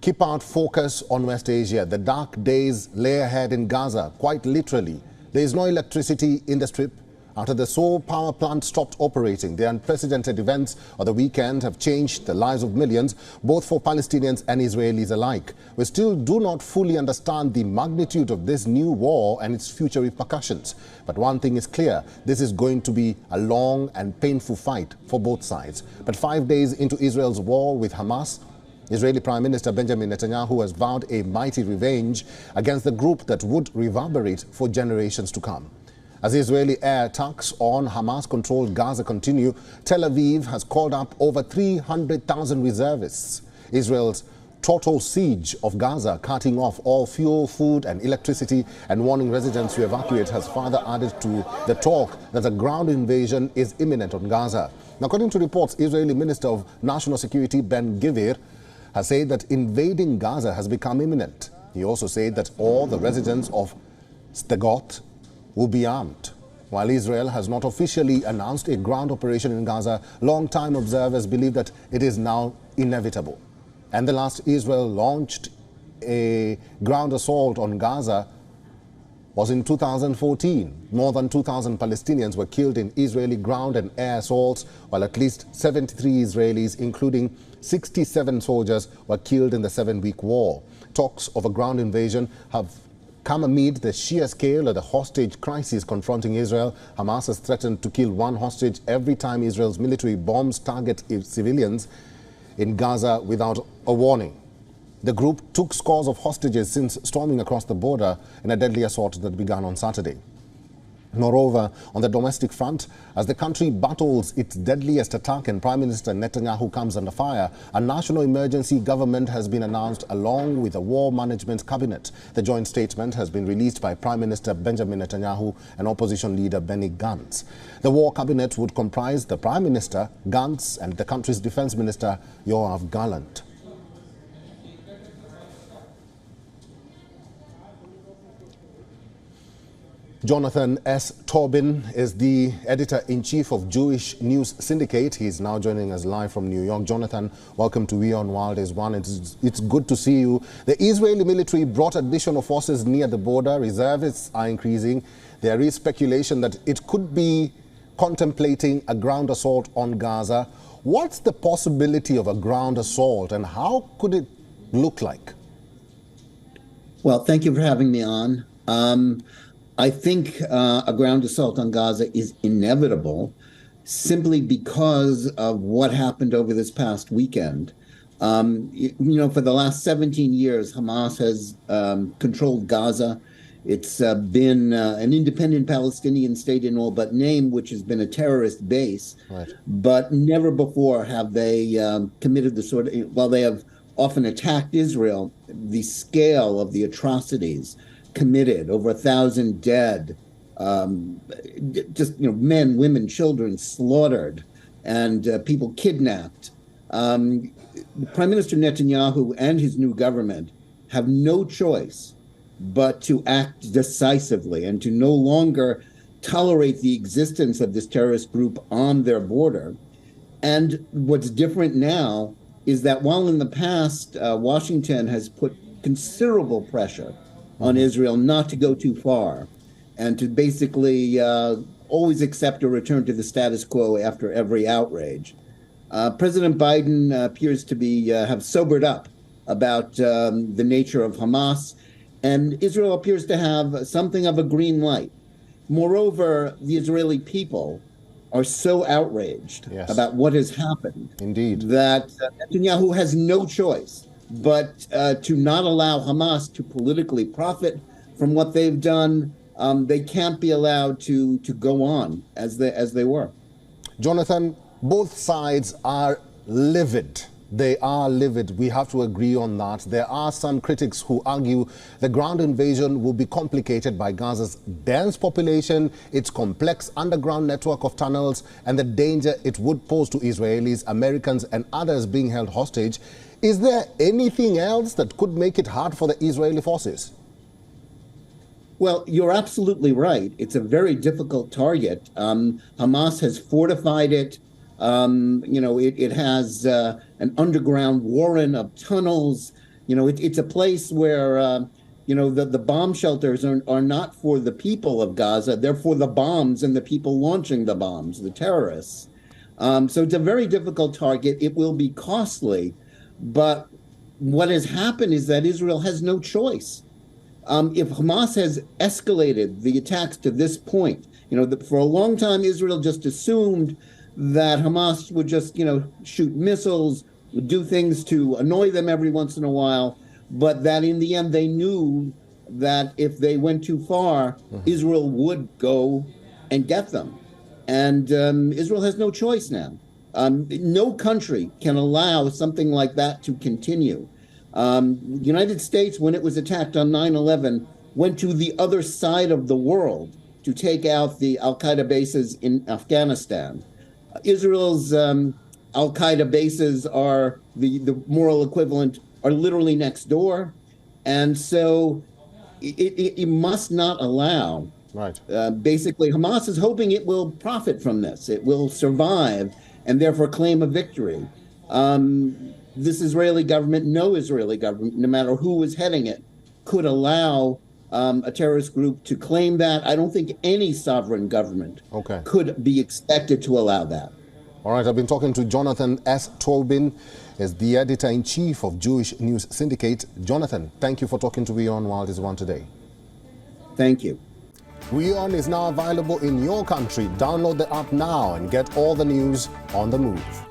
Keep out focus on West Asia. The dark days lay ahead in Gaza, quite literally. There is no electricity in the Strip. After the Seoul power plant stopped operating, the unprecedented events of the weekend have changed the lives of millions, both for Palestinians and Israelis alike. We still do not fully understand the magnitude of this new war and its future repercussions. But one thing is clear, this is going to be a long and painful fight for both sides. But 5 days into Israel's war with Hamas, Israeli Prime Minister Benjamin Netanyahu has vowed a mighty revenge against the group that would reverberate for generations to come. As Israeli air attacks on Hamas-controlled Gaza continue, Tel Aviv has called up over 300,000 reservists. Israel's total siege of Gaza, cutting off all fuel, food and electricity and warning residents to evacuate, has further added to the talk that a ground invasion is imminent on Gaza. Now, according to reports, Israeli Minister of National Security Ben-Gvir has said that invading Gaza has become imminent. He also said that all the residents of Sderot will be armed. While Israel has not officially announced a ground operation in Gaza, long-time observers believe that it is now inevitable. And the last Israel launched a ground assault on Gaza was in 2014. More than 2,000 Palestinians were killed in Israeli ground and air assaults, while at least 73 Israelis, including 67 soldiers, were killed in the 7-week war. Talks of a ground invasion have come amid the sheer scale of the hostage crisis confronting Israel. Hamas has threatened to kill one hostage every time Israel's military bombs target civilians in Gaza without a warning. The group took scores of hostages since storming across the border in a deadly assault that began on Saturday. Moreover, on the domestic front, as the country battles its deadliest attack and Prime Minister Netanyahu comes under fire, a national emergency government has been announced along with a war management cabinet. The joint statement has been released by Prime Minister Benjamin Netanyahu and opposition leader Benny Gantz. The war cabinet would comprise the Prime Minister, Gantz, and the country's defense minister, Yoav Gallant. Jonathan S. Tobin is the editor-in-chief of Jewish News Syndicate. He is now joining us live from New York. Jonathan, welcome to WION World is One. It's good to see you. The Israeli military brought additional forces near the border. Reservists are increasing. There is speculation that it could be contemplating a ground assault on Gaza. What's the possibility of a ground assault and how could it look like? Well, thank you for having me on. I think a ground assault on Gaza is inevitable simply because of what happened over this past weekend. You know, for the last 17 years, Hamas has controlled Gaza. It's been an independent Palestinian state in all but name, which has been a terrorist base. Right. But never before have they committed the sort of, while they have often attacked Israel, the scale of the atrocities committed, over 1,000 dead, just, you know, men, women, children slaughtered, and people kidnapped. Prime Minister Netanyahu and his new government have no choice but to act decisively and to no longer tolerate the existence of this terrorist group on their border. And what's different now is that while in the past, Washington has put considerable pressure on Israel not to go too far and to basically always accept a return to the status quo after every outrage. President Biden appears to be have sobered up about the nature of Hamas, and Israel appears to have something of a green light. Moreover, the Israeli people are so outraged about what has happened that Netanyahu has no choice but to not allow Hamas to politically profit from what they've done. They can't be allowed to go on as they were. Jonathan, both sides are livid. They are livid. We have to agree on that. There are some critics who argue the ground invasion will be complicated by Gaza's dense population, its complex underground network of tunnels, and the danger it would pose to Israelis, Americans, and others being held hostage. Is there anything else that could make it hard for the Israeli forces? Well, you're absolutely right. It's a very difficult target. Hamas has fortified it. You know, it has an underground warren of tunnels. It's a place where, the bomb shelters are not for the people of Gaza. They're for the bombs and the people launching the bombs, the terrorists. So it's a very difficult target. It will be costly. But what has happened is that Israel has no choice. If Hamas has escalated the attacks to this point, for a long time, Israel just assumed that Hamas would just, shoot missiles, do things to annoy them every once in a while, but that in the end they knew that if they went too far, Israel would go and get them. And Israel has no choice now. No country can allow something like that to continue. The United States, when it was attacked on 9/11, went to the other side of the world to take out the al-Qaeda bases in Afghanistan. Israel's al-Qaeda bases are the moral equivalent, are literally next door. And so it must not allow. Right. Basically, Hamas is hoping it will profit from this. It will survive and therefore claim a victory. This Israeli government, no Israeli government, no matter who was heading it, could allow a terrorist group to claim that. I don't think any sovereign government could be expected to allow that. All right, I've been talking to Jonathan S. Tobin, is the editor-in-chief of Jewish News Syndicate. Jonathan, thank you for talking to WION World is One today. Thank you. WION is now available in your country. Download the app now and get all the news on the move.